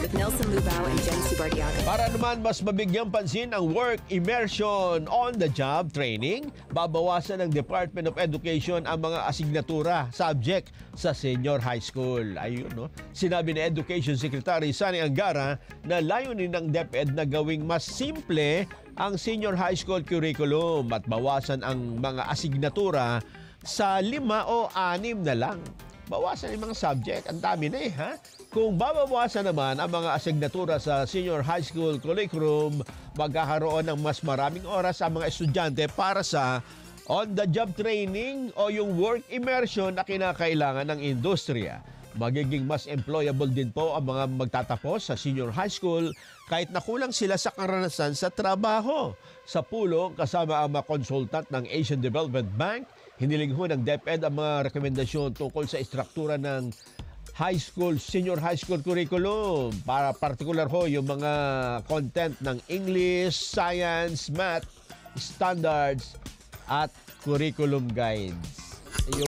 with Nelson Lubao and Jen Subardiaga. Para naman mas mabigyang pansin ang work immersion on the job training, babawasan ng Department of Education ang mga asignatura, subject sa senior high school. Ayun, no? Sinabi ni Education Secretary Sani Angara na layunin ng DepEd na gawing mas simple ang senior high school curriculum at bawasan ang mga asignatura sa 5 o 6 na lang. Bawasan yung mga subject. Ang dami na ha? Kung babawasan naman ang mga asignatura sa senior high school curriculum, magkakaroon ng mas maraming oras ang mga estudyante para sa on-the-job training o yung work immersion na kinakailangan ng industriya. Magiging mas employable din po ang mga magtatapos sa senior high school kahit nakulang sila sa karanasan sa trabaho. Sa pulong kasama ang mga consultant ng Asian Development Bank, hiniling ho ng DepEd ang mga rekomendasyon tungkol sa istruktura ng high school, senior high school curriculum. Para particular ho yung mga content ng English, Science, Math, Standards at Curriculum Guides.